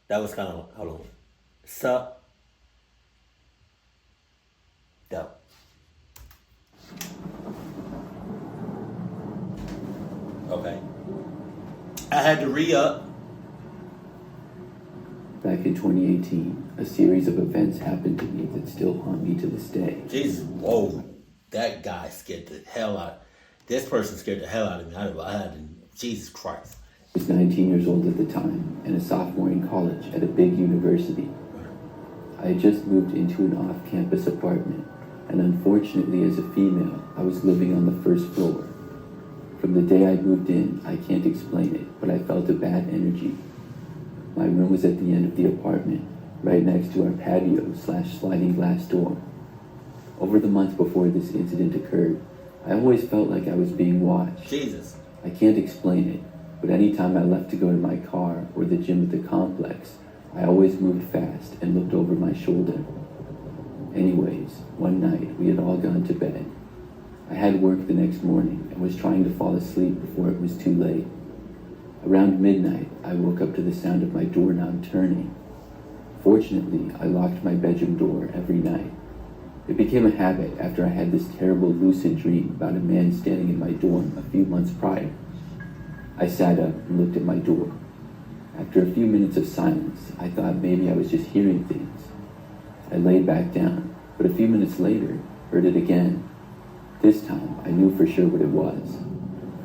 That was kind of hold on. Sup? Dope. Okay. I had to re-up. Back in 2018, a series of events happened to me that still haunt me to this day. Jesus, whoa. That guy scared the hell out. This person scared the hell out of me. Jesus Christ. I was 19 years old at the time and a sophomore in college at a big university. I had just moved into an off-campus apartment, and unfortunately as a female, I was living on the first floor. From the day I moved in, I can't explain it, but I felt a bad energy. My room was at the end of the apartment, right next to our patio/sliding glass door. Over the month before this incident occurred, I always felt like I was being watched. Jesus. I can't explain it, but anytime I left to go to my car or the gym at the complex, I always moved fast and looked over my shoulder. Anyways, one night we had all gone to bed. I had work the next morning and was trying to fall asleep before it was too late. Around midnight, I woke up to the sound of my doorknob turning. Fortunately, I locked my bedroom door every night. It became a habit after I had this terrible lucid dream about a man standing in my dorm a few months prior. I sat up and looked at my door. After a few minutes of silence, I thought maybe I was just hearing things. I laid back down, but a few minutes later, heard it again. This time, I knew for sure what it was.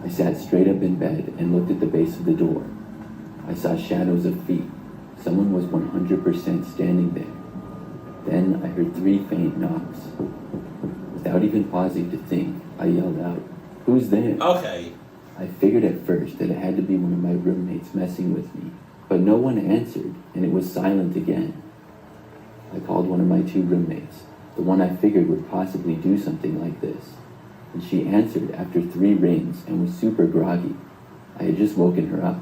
I sat straight up in bed and looked at the base of the door. I saw shadows of feet. Someone was 100% standing there. Then I heard 3 faint knocks. Without even pausing to think, I yelled out, "Who's there?" Okay. I figured at first that it had to be one of my roommates messing with me, but no one answered, and it was silent again. I called one of my 2 roommates, the one I figured would possibly do something like this, and she answered after 3 rings and was super groggy. I had just woken her up.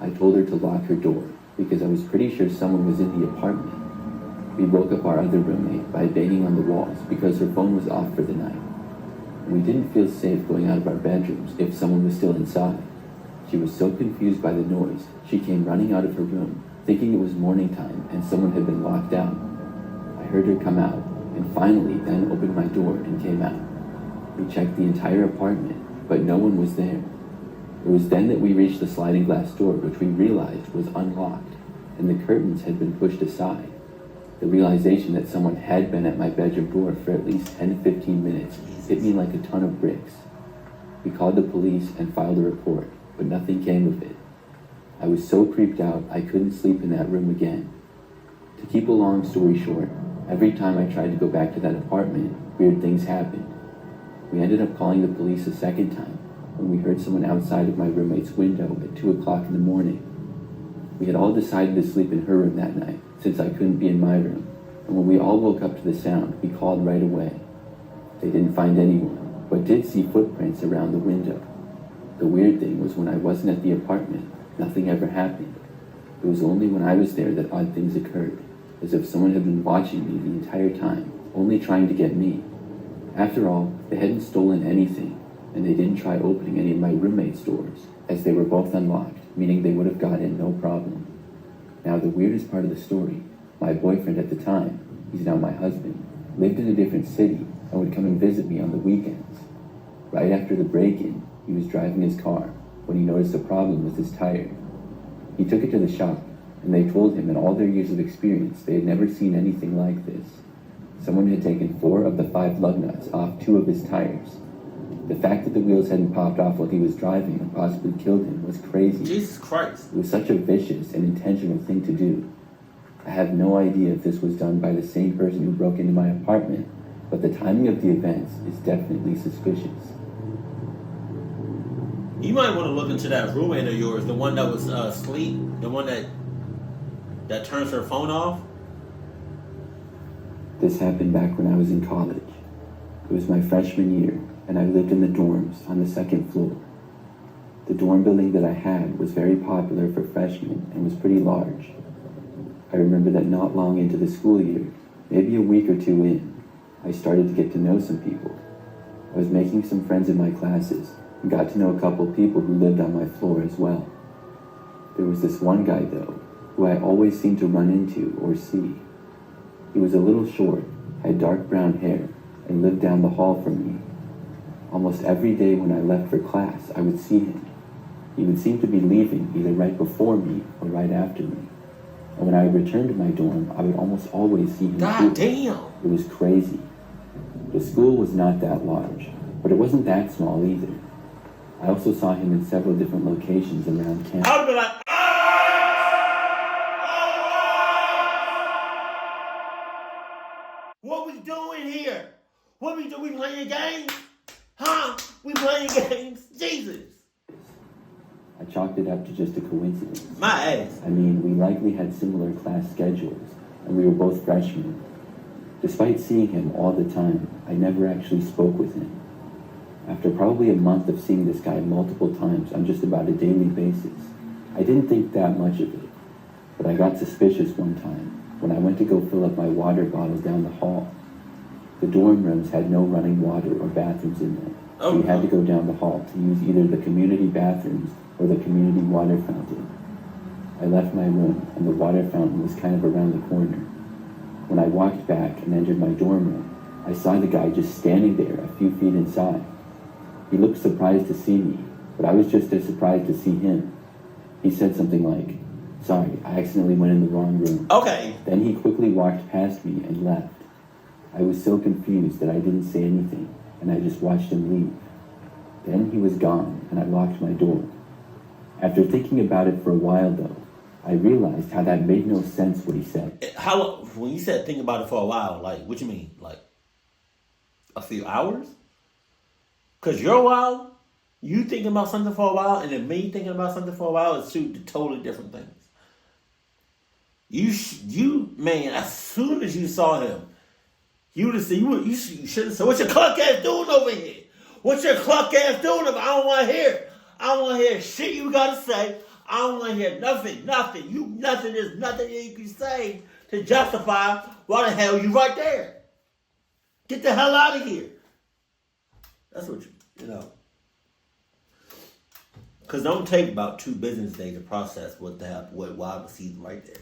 I told her to lock her door because I was pretty sure someone was in the apartment. We woke up our other roommate by banging on the walls because her phone was off for the night. We didn't feel safe going out of our bedrooms if someone was still inside. She was so confused by the noise, she came running out of her room, thinking it was morning time and someone had been locked out. I heard her come out, and finally then opened my door and came out. We checked the entire apartment, but no one was there. It was then that we reached the sliding glass door, which we realized was unlocked, and the curtains had been pushed aside. The realization that someone had been at my bedroom door for at least 10 to 15 minutes hit me like a ton of bricks. We called the police and filed a report, but nothing came of it. I was so creeped out I couldn't sleep in that room again. To keep a long story short, every time I tried to go back to that apartment, weird things happened. We ended up calling the police a second time when we heard someone outside of my roommate's window at 2 o'clock in the morning. We had all decided to sleep in her room that night, since I couldn't be in my room, and when we all woke up to the sound, we called right away. They didn't find anyone, but did see footprints around the window. The weird thing was when I wasn't at the apartment, nothing ever happened. It was only when I was there that odd things occurred, as if someone had been watching me the entire time, only trying to get me. After all, they hadn't stolen anything, and they didn't try opening any of my roommates' doors, as they were both unlocked, meaning they would have got in no problem. Now, the weirdest part of the story, my boyfriend at the time, he's now my husband, lived in a different city and would come and visit me on the weekends. Right after the break-in, he was driving his car when he noticed a problem with his tire. He took it to the shop, and they told him in all their years of experience they had never seen anything like this. Someone had taken 4 of the 5 lug nuts off 2 of his tires. The fact that the wheels hadn't popped off while he was driving and possibly killed him was crazy. Jesus Christ. It was such a vicious and intentional thing to do. I have no idea if this was done by the same person who broke into my apartment, but the timing of the events is definitely suspicious. You might want to look into that roommate of yours, the one that was asleep, the one that turns her phone off. This happened back when I was in college. It was my freshman year, and I lived in the dorms on the 2nd floor. The dorm building that I had was very popular for freshmen and was pretty large. I remember that not long into the school year, maybe a week or 2 in, I started to get to know some people. I was making some friends in my classes and got to know a couple people who lived on my floor as well. There was this one guy though, who I always seemed to run into or see. He was a little short, had dark brown hair, and lived down the hall from me. Almost every day when I left for class, I would see him. He would seem to be leaving either right before me or right after me. And when I returned to my dorm, I would almost always see him too. God damn. It was crazy. The school was not that large, but it wasn't that small either. I also saw him in several different locations around campus. I would be like, what we doing here? What we do? We playing games? Huh? We playing games? Jesus. I chalked it up to just a coincidence. My ass. I mean, we likely had similar class schedules, and we were both freshmen. Despite seeing him all the time, I never actually spoke with him. After probably a month of seeing this guy multiple times on just about a daily basis, I didn't think that much of it. But I got suspicious one time when I went to go fill up my water bottle down the hall. The dorm rooms had no running water or bathrooms in them. So we had to go down the hall to use either the community bathrooms or the community water fountain. I left my room, and the water fountain was kind of around the corner. When I walked back and entered my dorm room, I saw the guy just standing there a few feet inside. He looked surprised to see me, but I was just as surprised to see him. He said something like, "Sorry, I accidentally went in the wrong room." Okay. Then he quickly walked past me and left. I was so confused that I didn't say anything, and I just watched him leave. Then he was gone, and I locked my door. After thinking about it for a while, though, I realized how that made no sense what he said. How, when you said think about it for a while, like, what you mean? Like, a few hours? Because you're a while, you thinking about something for a while, and then me thinking about something for a while is two totally different things. You man, as soon as you saw him, you would have said, you should have said, "What's your cluck ass doing over here? What's your cluck ass doing over here? I don't want to hear. I don't want to hear shit you got to say. I don't want to hear nothing. There's nothing you can say to justify why the hell you right there. Get the hell out of here." That's what you know. Because don't take about 2 business days to process why was he right there.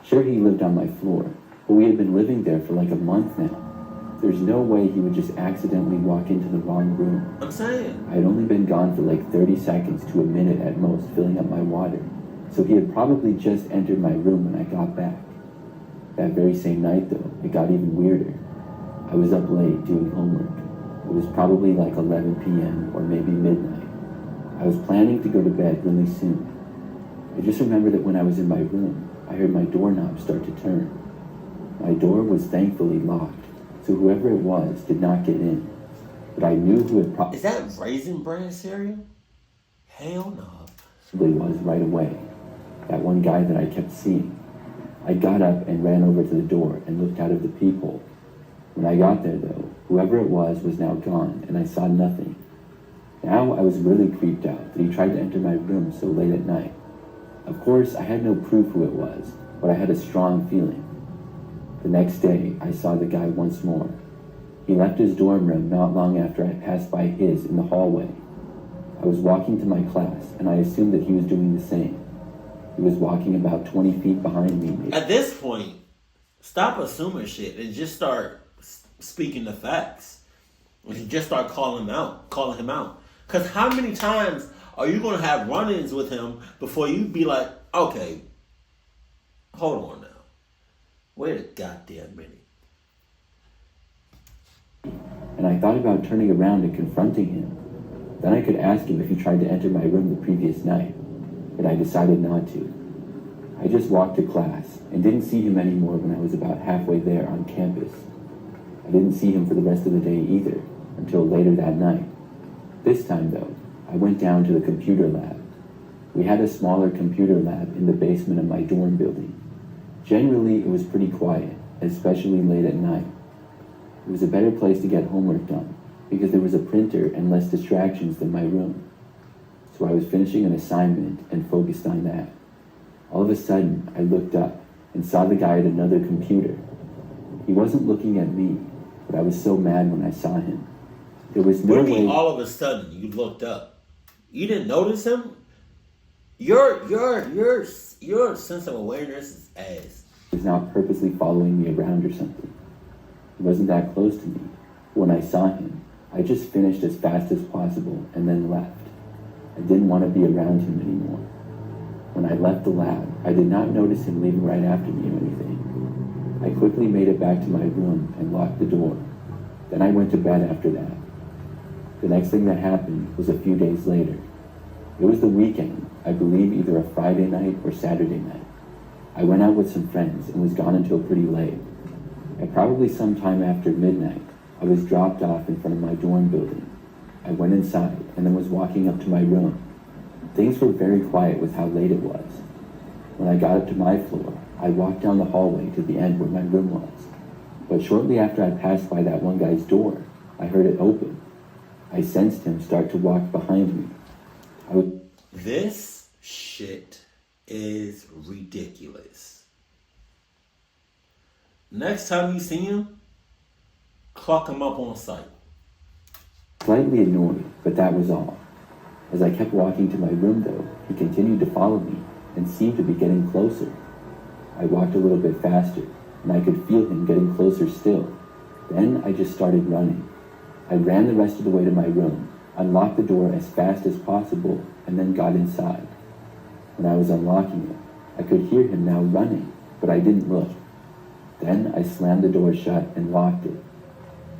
Sure, he lived on my floor, but we had been living there for like a month now. There's no way he would just accidentally walk into the wrong room. I'm saying. I had only been gone for like 30 seconds to a minute at most filling up my water, so he had probably just entered my room when I got back. That very same night, though, it got even weirder. I was up late doing homework. It was probably like 11 p.m. or maybe midnight. I was planning to go to bed really soon. I just remember that when I was in my room, I heard my doorknob start to turn. My door was thankfully locked, so whoever it was did not get in. But I knew who it Is that Raisin Bran cereal? Hell no. probably was right away. That one guy that I kept seeing. I got up and ran over to the door and looked out of the peephole. When I got there, though, whoever it was now gone, and I saw nothing. Now I was really creeped out that he tried to enter my room so late at night. Of course, I had no proof who it was, but I had a strong feeling. The next day, I saw the guy once more. He left his dorm room not long after I passed by his in the hallway. I was walking to my class, and I assumed that he was doing the same. He was walking about 20 feet behind me. Maybe. At this point, stop assuming shit and just start speaking the facts. And just start calling him out. Because how many times are you going to have run-ins with him before you be like, okay, hold on now. Wait a goddamn minute. And I thought about turning around and confronting him. Then I could ask him if he tried to enter my room the previous night, but I decided not to. I just walked to class and didn't see him anymore when I was about halfway there on campus. I didn't see him for the rest of the day either, until later that night. This time, though, I went down to the computer lab. We had a smaller computer lab in the basement of my dorm building. Generally, it was pretty quiet, especially late at night. It was a better place to get homework done, because there was a printer and less distractions than my room. So I was finishing an assignment and focused on that. All of a sudden, I looked up and saw the guy at another computer. He wasn't looking at me, but I was so mad when I saw him. There was no way... All of a sudden you looked up? You didn't notice him? Your sense of awareness is ass. Was now purposely following me around or something. He wasn't that close to me. When I saw him, I just finished as fast as possible and then left. I didn't want to be around him anymore. When I left the lab, I did not notice him leaving right after me or anything. I quickly made it back to my room and locked the door. Then I went to bed after that. The next thing that happened was a few days later. It was the weekend, I believe either a Friday night or Saturday night. I went out with some friends and was gone until pretty late. At probably sometime after midnight, I was dropped off in front of my dorm building. I went inside and then was walking up to my room. Things were very quiet with how late it was. When I got up to my floor, I walked down the hallway to the end where my room was. But shortly after I passed by that one guy's door, I heard it open. I sensed him start to walk behind me. This shit is ridiculous. Next time you see him, clock him up on sight. Slightly annoyed, but that was all. As I kept walking to my room though, he continued to follow me and seemed to be getting closer. I walked a little bit faster, and I could feel him getting closer still. Then I just started running. I ran the rest of the way to my room, unlocked the door as fast as possible, and then got inside. When I was unlocking it, I could hear him now running, but I didn't look. Then I slammed the door shut and locked it.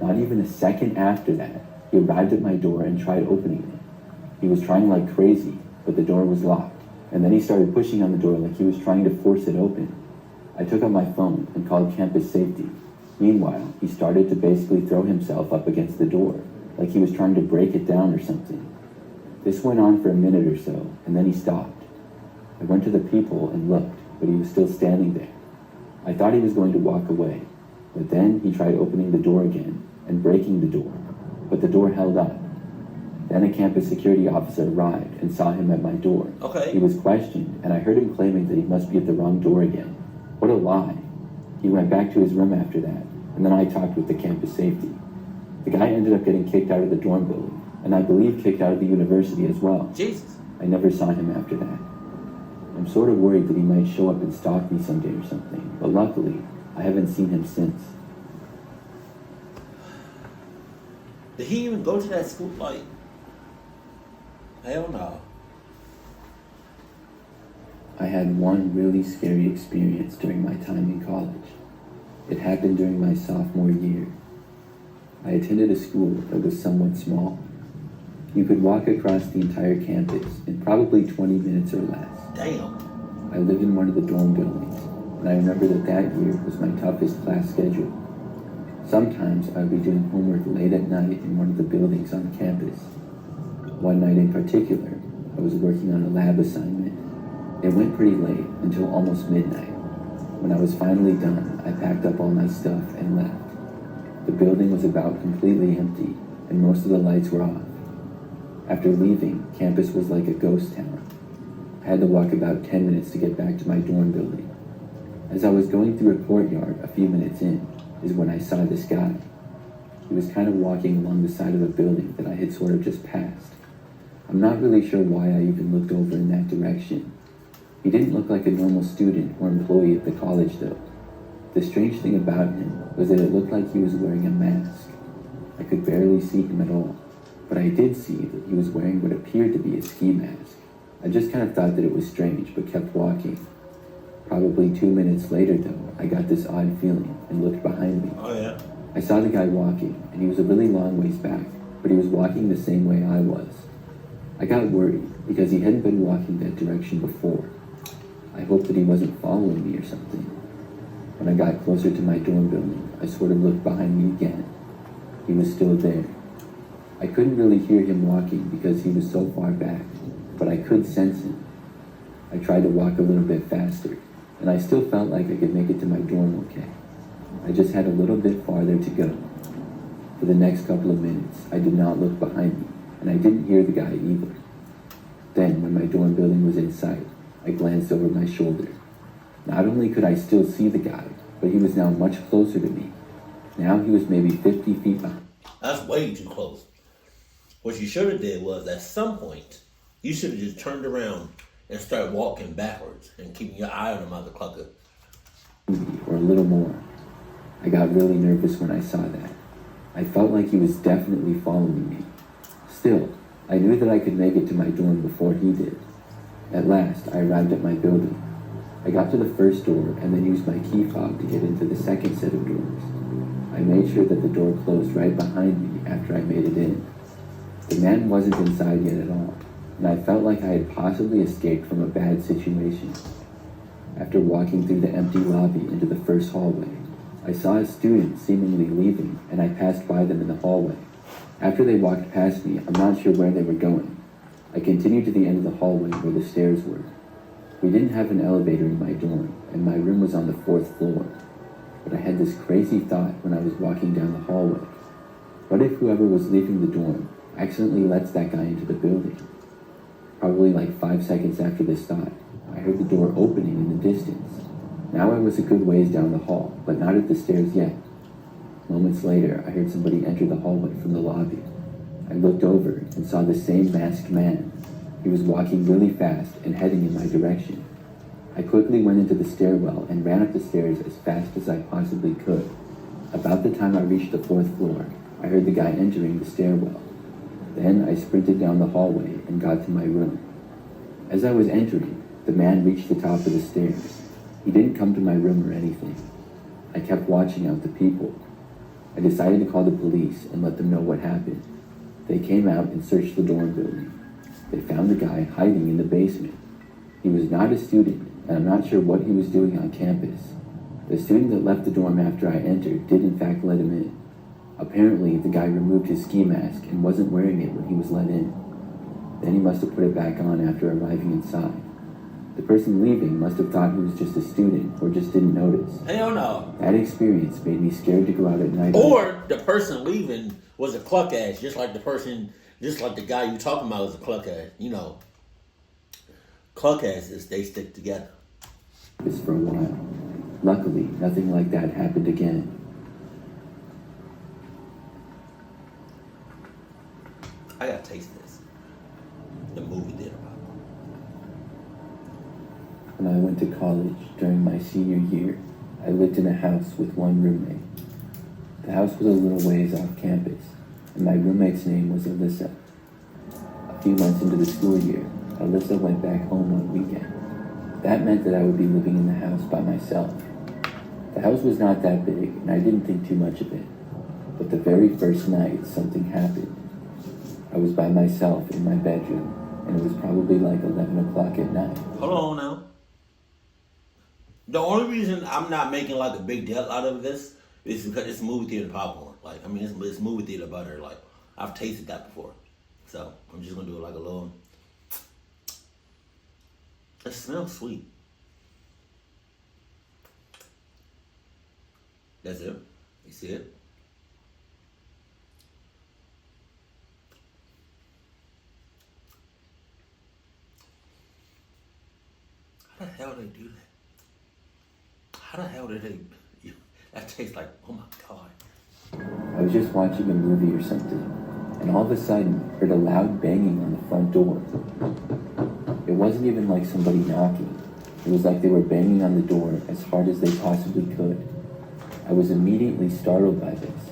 Not even a second after that, he arrived at my door and tried opening it. He was trying like crazy, but the door was locked. And then he started pushing on the door like he was trying to force it open. I took out my phone and called campus safety. Meanwhile, he started to basically throw himself up against the door, like he was trying to break it down or something. This went on for a minute or so, and then he stopped. I went to the peephole and looked, but he was still standing there. I thought he was going to walk away, but then he tried opening the door again and breaking the door, but the door held up. Then a campus security officer arrived and saw him at my door. Okay. He was questioned, and I heard him claiming that he must be at the wrong door again. What a lie. He went back to his room after that, and then I talked with the campus safety. The guy ended up getting kicked out of the dorm building, and I believe kicked out of the university as well. Jesus. I never saw him after that. I'm sort of worried that he might show up and stalk me someday or something, but luckily, I haven't seen him since. Did he even go to that school? Like, hell no. I had one really scary experience during my time in college. It happened during my sophomore year. I attended a school that was somewhat small. You could walk across the entire campus in probably 20 minutes or less. Damn. I lived in one of the dorm buildings, and I remember that year was my toughest class schedule. Sometimes I would be doing homework late at night in one of the buildings on campus. One night in particular, I was working on a lab assignment. It went pretty late, until almost midnight. When I was finally done, I packed up all my stuff and left. The building was about completely empty, and most of the lights were off. After leaving, campus was like a ghost town. I had to walk about 10 minutes to get back to my dorm building. As I was going through a courtyard a few minutes in, is when I saw this guy. He was kind of walking along the side of a building that I had sort of just passed. I'm not really sure why I even looked over in that direction. He didn't look like a normal student or employee at the college though. The strange thing about him was that it looked like he was wearing a mask. I could barely see him at all, but I did see that he was wearing what appeared to be a ski mask. I just kind of thought that it was strange, but kept walking. Probably 2 minutes later though, I got this odd feeling and looked behind me. Oh yeah. I saw the guy walking, and he was a really long ways back, but he was walking the same way I was. I got worried because he hadn't been walking that direction before. I hoped that he wasn't following me or something. When I got closer to my dorm building, I sort of looked behind me again. He was still there. I couldn't really hear him walking because he was so far back, but I could sense him. I tried to walk a little bit faster, and I still felt like I could make it to my dorm okay. I just had a little bit farther to go. For the next couple of minutes, I did not look behind me, and I didn't hear the guy either. Then, when my dorm building was in sight, I glanced over my shoulder. Not only could I still see the guy, but he was now much closer to me. Now he was maybe 50 feet behind. That's way too close. What you should have did was, at some point, you should have just turned around and start walking backwards and keeping your eye on the motherfucker. Or a little more. I got really nervous when I saw that. I felt like he was definitely following me. Still, I knew that I could make it to my dorm before he did. At last, I arrived at my building. I got to the first door and then used my key fob to get into the second set of doors. I made sure that the door closed right behind me after I made it in. The man wasn't inside yet at all, and I felt like I had possibly escaped from a bad situation. After walking through the empty lobby into the first hallway, I saw a student seemingly leaving, and I passed by them in the hallway. After they walked past me, I'm not sure where they were going. I continued to the end of the hallway where the stairs were. We didn't have an elevator in my dorm, and my room was on the 4th floor. But I had this crazy thought when I was walking down the hallway. What if whoever was leaving the dorm accidentally lets that guy into the building? Probably like 5 seconds after this thought, I heard the door opening in the distance. Now I was a good ways down the hall, but not at the stairs yet. Moments later, I heard somebody enter the hallway from the lobby. I looked over and saw the same masked man. He was walking really fast and heading in my direction. I quickly went into the stairwell and ran up the stairs as fast as I possibly could. About the time I reached the 4th floor, I heard the guy entering the stairwell. Then I sprinted down the hallway and got to my room. As I was entering, the man reached the top of the stairs. He didn't come to my room or anything. I kept watching out the people. I decided to call the police and let them know what happened. They came out and searched the dorm building. They found the guy hiding in the basement. He was not a student, and I'm not sure what he was doing on campus. The student that left the dorm after I entered did in fact let him in. Apparently, the guy removed his ski mask and wasn't wearing it when he was let in. Then he must have put it back on after arriving inside. The person leaving must have thought he was just a student or just didn't notice. Hell no. That experience made me scared to go out at night. Or the person leaving was a cluck ass, just like the guy you talking about was a cluck ass. You know, cluck asses, they stick together. This for a while. Luckily, nothing like that happened again. I gotta taste this. The movie theater. When I went to college during my senior year, I lived in a house with one roommate. The house was a little ways off campus, and my roommate's name was Alyssa. A few months into the school year, Alyssa went back home one weekend. That meant that I would be living in the house by myself. The house was not that big, and I didn't think too much of it. But the very first night, something happened. I was by myself in my bedroom, and it was probably like 11 o'clock at night. Hold on now. The only reason I'm not making like a big deal out of this is because it's movie theater popcorn. Like, I mean, it's movie theater butter. Like, I've tasted that before. So, I'm just going to do it like a little... It smells sweet. That's it. You see it? How the hell do they do that? How the hell did they... That tastes like, oh my God. I was just watching a movie or something, and all of a sudden heard a loud banging on the front door. It wasn't even like somebody knocking. It was like they were banging on the door as hard as they possibly could. I was immediately startled by this.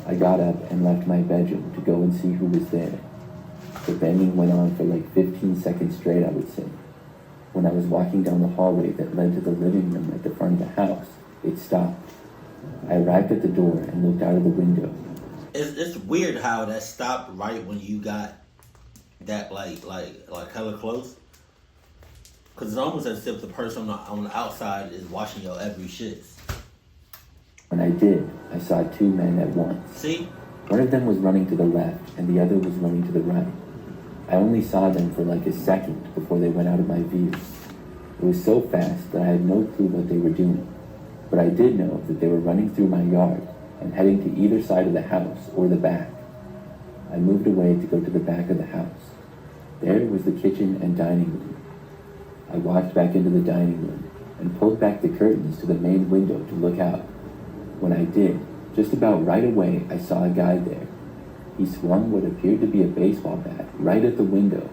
I got up and left my bedroom to go and see who was there. The banging went on for like 15 seconds straight, I would say. When I was walking down the hallway that led to the living room at the front of the house, it stopped. I arrived at the door and looked out of the window. It's weird how that stopped right when you got that like hella close. Cause it's almost as if the person on the outside is watching your every shit. When I did, I saw two men at once. See? One of them was running to the left and the other was running to the right. I only saw them for like a second before they went out of my view. It was so fast that I had no clue what they were doing. But I did know that they were running through my yard and heading to either side of the house or the back. I moved away to go to the back of the house. There was the kitchen and dining room. I walked back into the dining room and pulled back the curtains to the main window to look out. When I did, just about right away, I saw a guy there. He swung what appeared to be a baseball bat right at the window.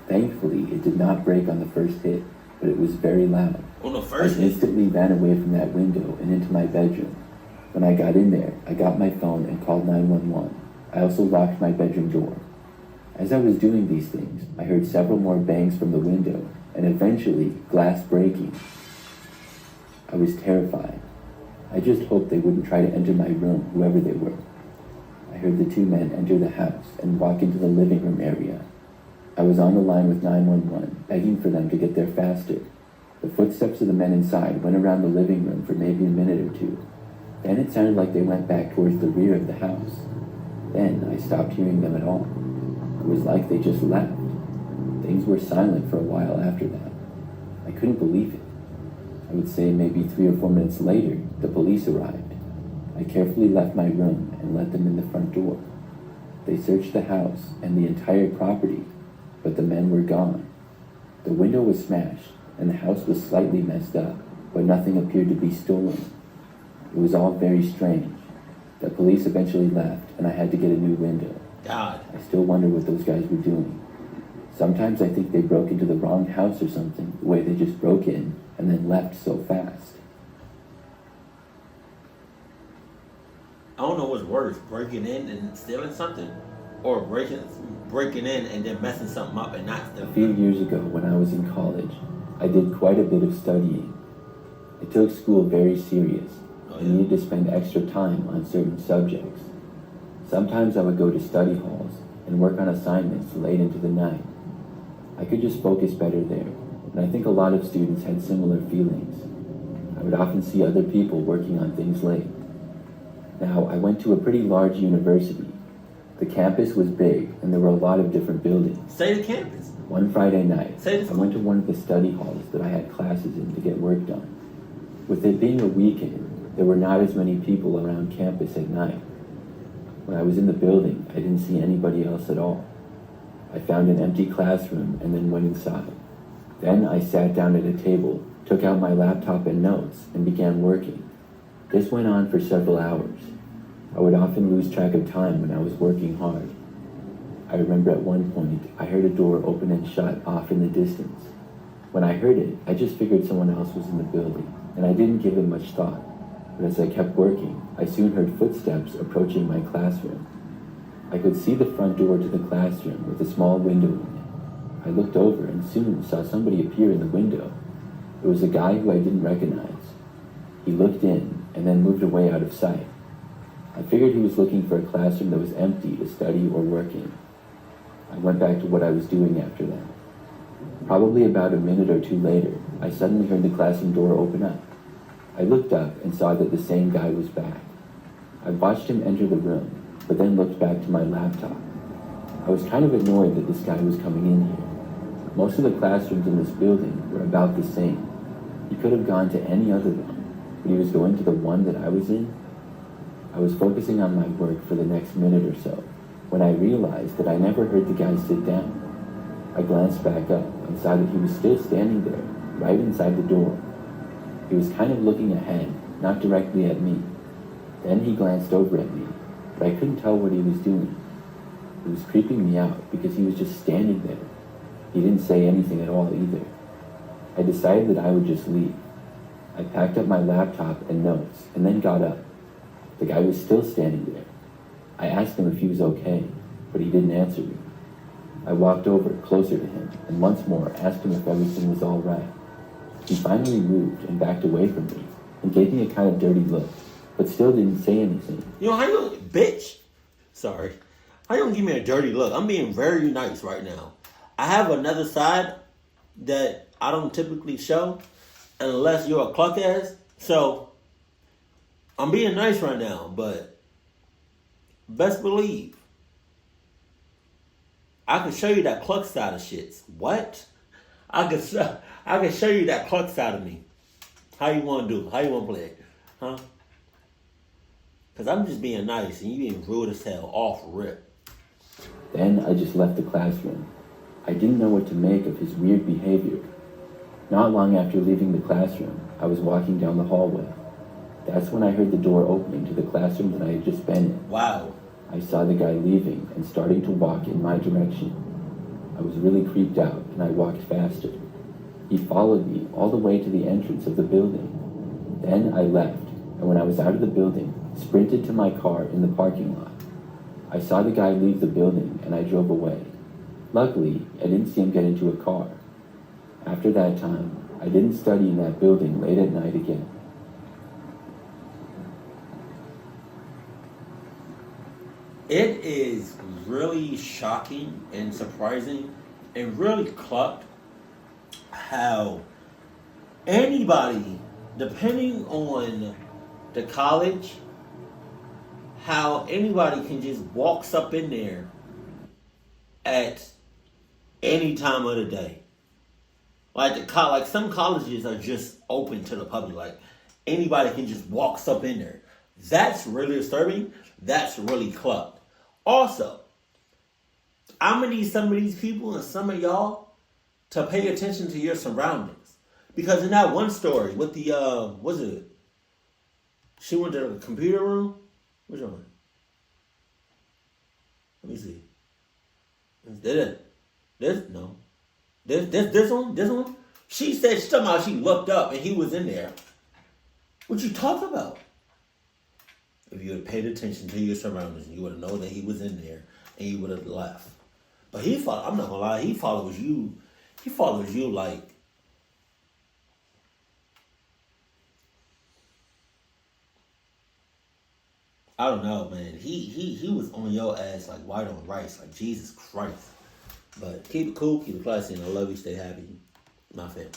Thankfully, it did not break on the first hit, but it was very loud. On the I first hit? instantly ran away from that window and into my bedroom. When I got in there, I got my phone and called 911. I also locked my bedroom door. As I was doing these things, I heard several more bangs from the window and eventually glass breaking. I was terrified. I just hoped they wouldn't try to enter my room, whoever they were. I heard the two men enter the house and walk into the living room area. I was on the line with 911, begging for them to get there faster. The footsteps of the men inside went around the living room for maybe a minute or two. Then it sounded like they went back towards the rear of the house. Then I stopped hearing them at all. It was like they just left. Things were silent for a while after that. I couldn't believe it. I would say maybe 3 or 4 minutes later, the police arrived. I carefully left my room and let them in the front door. They searched the house and the entire property, but the men were gone. The window was smashed and the house was slightly messed up, but nothing appeared to be stolen. It was all very strange. The police eventually left and I had to get a new window. God. I still wonder what those guys were doing. Sometimes I think they broke into the wrong house or something, the way they just broke in and then left so fast. I don't know what's worse, breaking in and stealing something, or breaking in and then messing something up and not stealing. A few years ago, when I was in college, I did quite a bit of studying. I took school very serious and needed to spend extra time on certain subjects. Sometimes I would go to study halls and work on assignments late into the night. I could just focus better there, and I think a lot of students had similar feelings. I would often see other people working on things late. Now, I went to a pretty large university. The campus was big, and there were a lot of different buildings. Say the campus. One Friday night, I went to one of the study halls that I had classes in to get work done. With it being a weekend, there were not as many people around campus at night. When I was in the building, I didn't see anybody else at all. I found an empty classroom and then went inside. Then I sat down at a table, took out my laptop and notes, and began working. This went on for several hours. I would often lose track of time when I was working hard. I remember at one point, I heard a door open and shut off in the distance. When I heard it, I just figured someone else was in the building, and I didn't give it much thought. But as I kept working, I soon heard footsteps approaching my classroom. I could see the front door to the classroom with a small window in it. I looked over and soon saw somebody appear in the window. It was a guy who I didn't recognize. He looked in and then moved away out of sight. I figured he was looking for a classroom that was empty to study or work in. I went back to what I was doing after that. Probably about a minute or two later, I suddenly heard the classroom door open up. I looked up and saw that the same guy was back. I watched him enter the room, but then looked back to my laptop. I was kind of annoyed that this guy was coming in here. Most of the classrooms in this building were about the same. He could have gone to any other one, but he was going to the one that I was in. I was focusing on my work for the next minute or so when I realized that I never heard the guy sit down. I glanced back up and saw that he was still standing there, right inside the door. He was kind of looking ahead, not directly at me. Then he glanced over at me, but I couldn't tell what he was doing. It was creeping me out because he was just standing there. He didn't say anything at all either. I decided that I would just leave. I packed up my laptop and notes and then got up. The guy was still standing there. I asked him if he was okay, but he didn't answer me. I walked over closer to him and once more asked him if everything was all right. He finally moved and backed away from me and gave me a kind of dirty look, but still didn't say anything. You know, how you, bitch? Sorry. How you gonna give me a dirty look? I'm being very nice right now. I have another side that I don't typically show unless you're a cluck ass. So, I'm being nice right now, but best believe I can show you that cluck side of shits. What? I can show you that cluck side of me. How you want to do? How you want to play it? Huh? Because I'm just being nice and you being rude as hell off rip. Then I just left the classroom. I didn't know what to make of his weird behavior. Not long after leaving the classroom, I was walking down the hallway. That's when I heard the door opening to the classroom that I had just been in. Wow. I saw the guy leaving and starting to walk in my direction. I was really creeped out and I walked faster. He followed me all the way to the entrance of the building. Then I left, and when I was out of the building, sprinted to my car in the parking lot. I saw the guy leave the building and I drove away. Luckily, I didn't see him get into a car. After that time, I didn't study in that building late at night again. It is really shocking and surprising and really clucked how anybody, depending on the college, how anybody can just walks up in there at any time of the day. Like some colleges are just open to the public. Like anybody can just walks up in there. That's really disturbing. That's really clucked. Also, I'm gonna need some of these people and some of y'all to pay attention to your surroundings. Because in that one story with the was it? She went to the computer room. Which one? Let me see. This one. She said somehow she looked up and he was in there. What you talking about? If you had paid attention to your surroundings, you would have known that he was in there and you would have left. But I'm not gonna lie, he follows you. He follows you like I don't know, man. He was on your ass like white on rice, like Jesus Christ. But keep it cool, keep it classy, and I love you. Stay happy, my family.